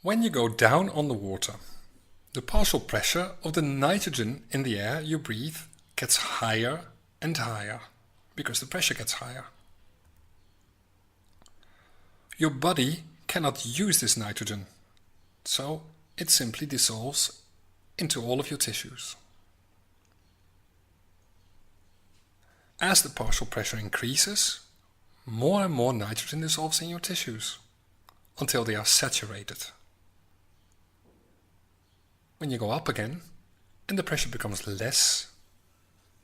When you go down on the water, the partial pressure of the nitrogen in the air you breathe gets higher and higher because the pressure gets higher. Your body cannot use this nitrogen, so it simply dissolves into all of your tissues. As the partial pressure increases, more and more nitrogen dissolves in your tissues until they are saturated. When you go up again and the pressure becomes less,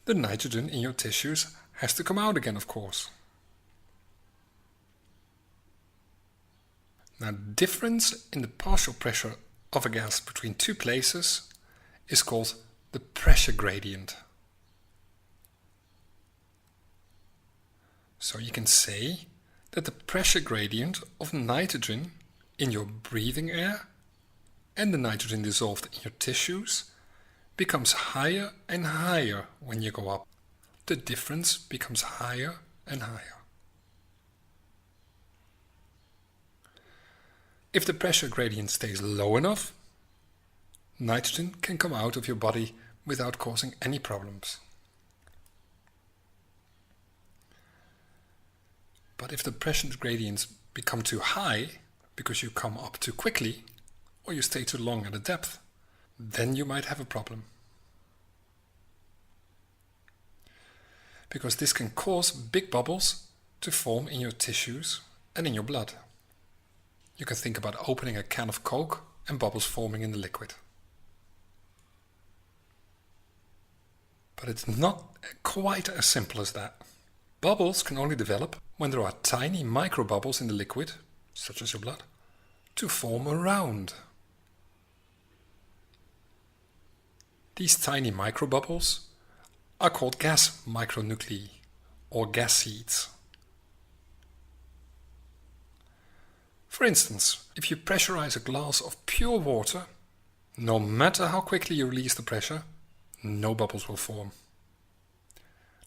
the nitrogen in your tissues has to come out again, of course. Now, the difference in the partial pressure of a gas between two places is called the pressure gradient. So you can say that the pressure gradient of nitrogen in your breathing air and the nitrogen dissolved in your tissues becomes higher and higher when you go up. The difference becomes higher and higher. If the pressure gradient stays low enough, nitrogen can come out of your body without causing any problems. But if the pressure gradients become too high because you come up too quickly or you stay too long at a depth, then you might have a problem. Because this can cause big bubbles to form in your tissues and in your blood. You can think about opening a can of Coke and bubbles forming in the liquid. But it's not quite as simple as that. Bubbles can only develop when there are tiny microbubbles in the liquid, such as your blood, to form around. These tiny microbubbles are called gas micronuclei or gas seeds. For instance, if you pressurize a glass of pure water, no matter how quickly you release the pressure, no bubbles will form.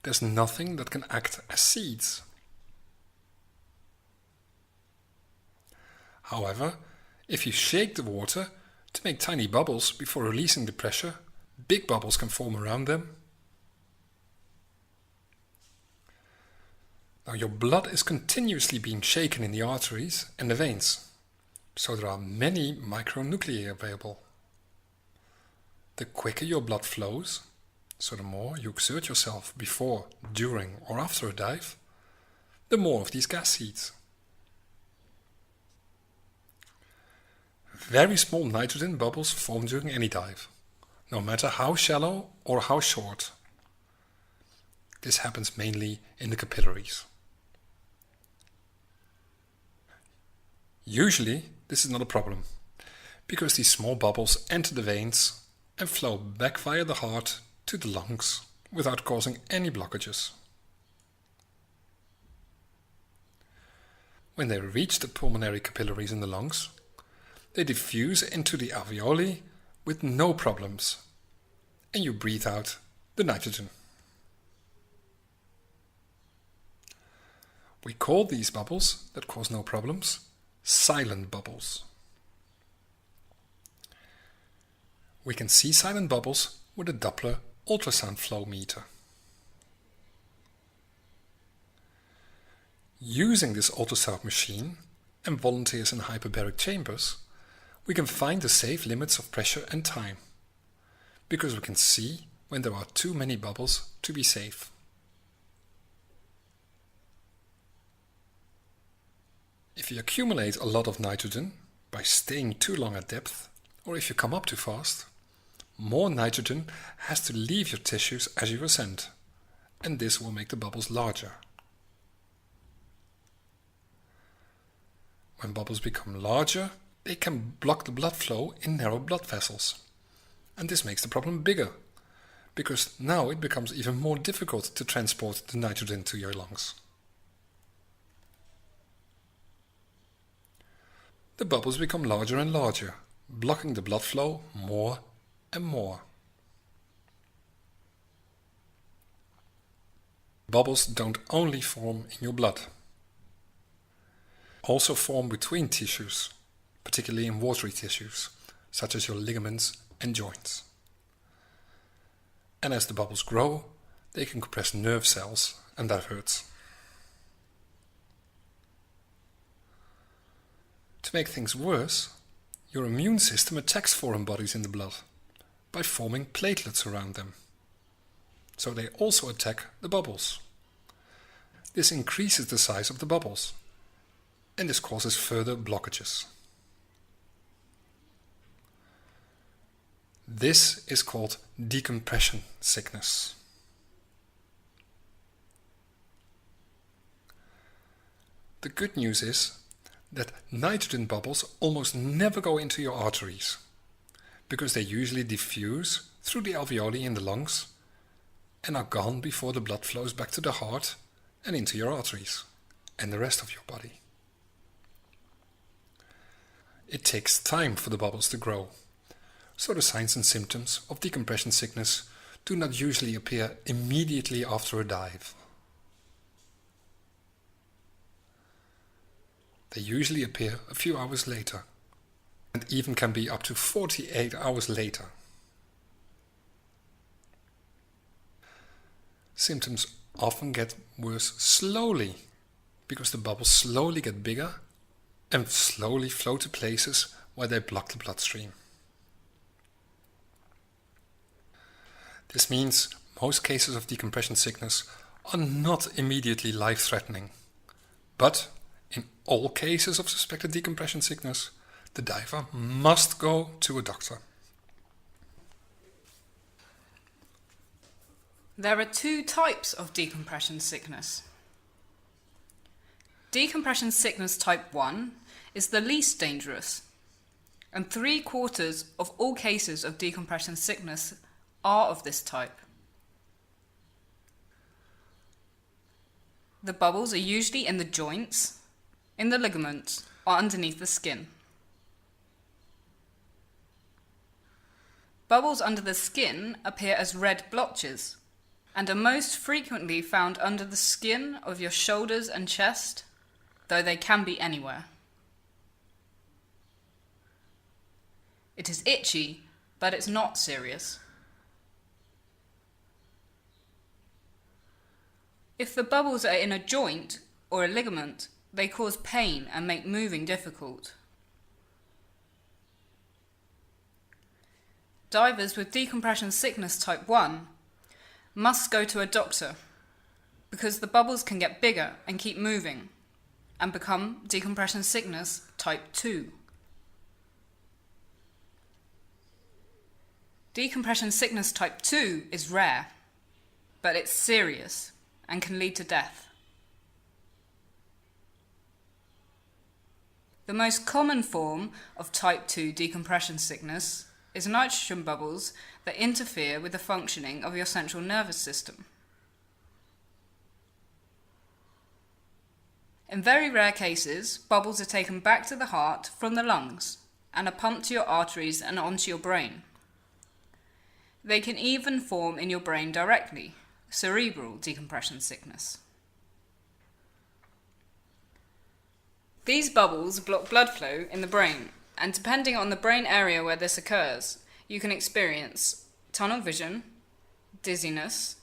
There's nothing that can act as seeds. However, if you shake the water to make tiny bubbles before releasing the pressure, big bubbles can form around them. Now, your blood is continuously being shaken in the arteries and the veins, so there are many micronuclei available. The quicker your blood flows, so the more you exert yourself before, during or after a dive, the more of these gas seeds. Very small nitrogen bubbles form during any dive, no matter how shallow or how short. This happens mainly in the capillaries. Usually, this is not a problem, because these small bubbles enter the veins and flow back via the heart to the lungs without causing any blockages. When they reach the pulmonary capillaries in the lungs, they diffuse into the alveoli with no problems, and you breathe out the nitrogen. We call these bubbles that cause no problems silent bubbles. We can see silent bubbles with a Doppler ultrasound flow meter. Using this ultrasound machine and volunteers in hyperbaric chambers, we can find the safe limits of pressure and time, because we can see when there are too many bubbles to be safe. If you accumulate a lot of nitrogen by staying too long at depth, or if you come up too fast, more nitrogen has to leave your tissues as you ascend, and this will make the bubbles larger. When bubbles become larger, they can block the blood flow in narrow blood vessels, and this makes the problem bigger, because now it becomes even more difficult to transport the nitrogen to your lungs. The bubbles become larger and larger, blocking the blood flow more and more. Bubbles don't only form in your blood, also form between tissues, particularly in watery tissues, such as your ligaments and joints. And as the bubbles grow, they can compress nerve cells, and that hurts. To make things worse, your immune system attacks foreign bodies in the blood by forming platelets around them. So they also attack the bubbles. This increases the size of the bubbles, and this causes further blockages. This is called decompression sickness. The good news is that nitrogen bubbles almost never go into your arteries, because they usually diffuse through the alveoli in the lungs and are gone before the blood flows back to the heart and into your arteries and the rest of your body. It takes time for the bubbles to grow, so the signs and symptoms of decompression sickness do not usually appear immediately after a dive. They usually appear a few hours later, and even can be up to 48 hours later. Symptoms often get worse slowly, because the bubbles slowly get bigger and slowly flow to places where they block the bloodstream. This means most cases of decompression sickness are not immediately life-threatening, but in all cases of suspected decompression sickness, the diver must go to a doctor. There are two types of decompression sickness. Decompression sickness type 1 is the least dangerous, and 3/4 of all cases of decompression sickness are of this type. The bubbles are usually in the joints, in the ligaments, or underneath the skin. Bubbles under the skin appear as red blotches and are most frequently found under the skin of your shoulders and chest, though they can be anywhere. It is itchy, but it's not serious. If the bubbles are in a joint or a ligament, they cause pain and make moving difficult. Divers with decompression sickness type 1 must go to a doctor because the bubbles can get bigger and keep moving and become decompression sickness type 2. Decompression sickness type 2 is rare, but it's serious and can lead to death. The most common form of type 2 decompression sickness is nitrogen bubbles that interfere with the functioning of your central nervous system. In very rare cases, bubbles are taken back to the heart from the lungs and are pumped to your arteries and onto your brain. They can even form in your brain directly, cerebral decompression sickness. These bubbles block blood flow in the brain, and depending on the brain area where this occurs, you can experience tunnel vision, dizziness,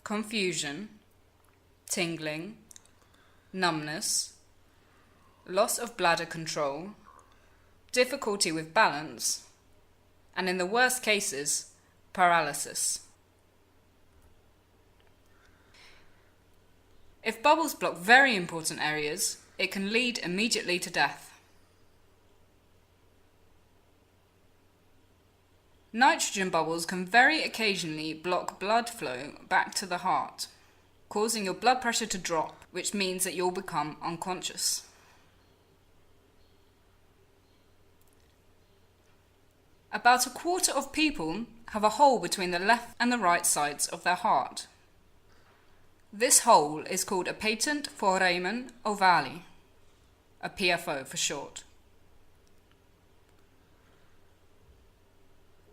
confusion, tingling, numbness, loss of bladder control, difficulty with balance, and in the worst cases, paralysis. If bubbles block very important areas, it can lead immediately to death. Nitrogen bubbles can very occasionally block blood flow back to the heart, causing your blood pressure to drop, which means that you'll become unconscious. About 1/4 of people have a hole between the left and the right sides of their heart. This hole is called a patent foramen ovale, a PFO for short.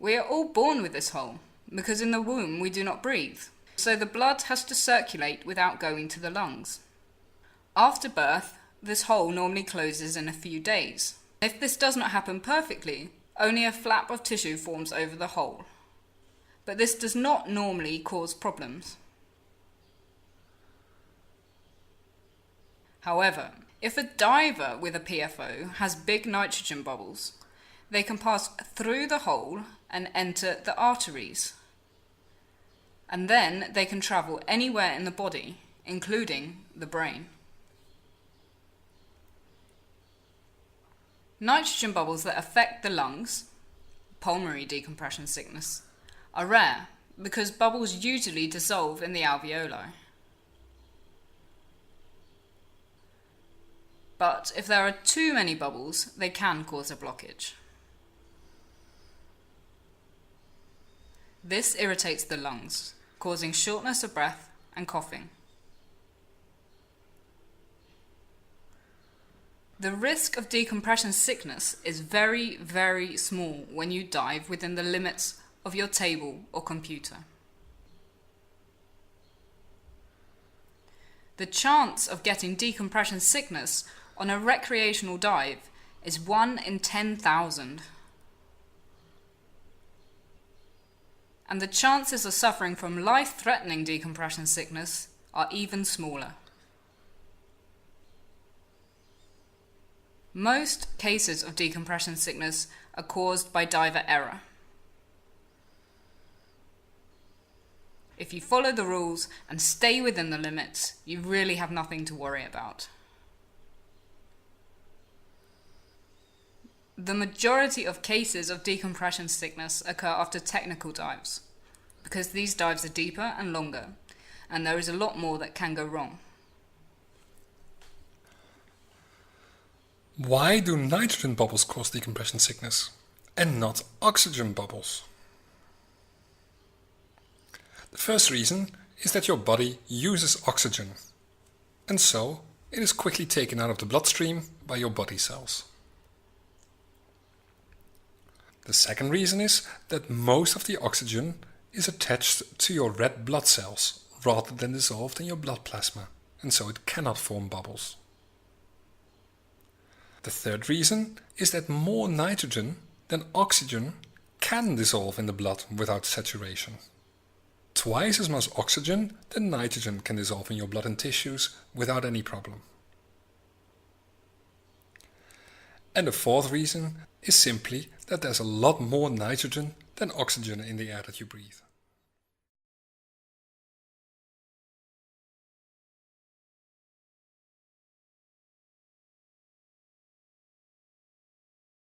We are all born with this hole, because in the womb we do not breathe, so the blood has to circulate without going to the lungs. After birth, this hole normally closes in a few days. If this does not happen perfectly, only a flap of tissue forms over the hole. But this does not normally cause problems. However, if a diver with a PFO has big nitrogen bubbles, they can pass through the hole and enter the arteries. And then they can travel anywhere in the body, including the brain. Nitrogen bubbles that affect the lungs, pulmonary decompression sickness, are rare because bubbles usually dissolve in the alveoli. But if there are too many bubbles, they can cause a blockage. This irritates the lungs, causing shortness of breath and coughing. The risk of decompression sickness is very, very small when you dive within the limits of your table or computer. The chance of getting decompression sickness on a recreational dive is 1 in 10,000. And the chances of suffering from life-threatening decompression sickness are even smaller. Most cases of decompression sickness are caused by diver error. If you follow the rules and stay within the limits, you really have nothing to worry about. The majority of cases of decompression sickness occur after technical dives, because these dives are deeper and longer, and there is a lot more that can go wrong. Why do nitrogen bubbles cause decompression sickness and not oxygen bubbles? The first reason is that your body uses oxygen, and so it is quickly taken out of the bloodstream by your body cells. The second reason is that most of the oxygen is attached to your red blood cells rather than dissolved in your blood plasma, and so it cannot form bubbles. The third reason is that more nitrogen than oxygen can dissolve in the blood without saturation. Twice as much oxygen than nitrogen can dissolve in your blood and tissues without any problem. And the fourth reason is simply that there's a lot more nitrogen than oxygen in the air that you breathe.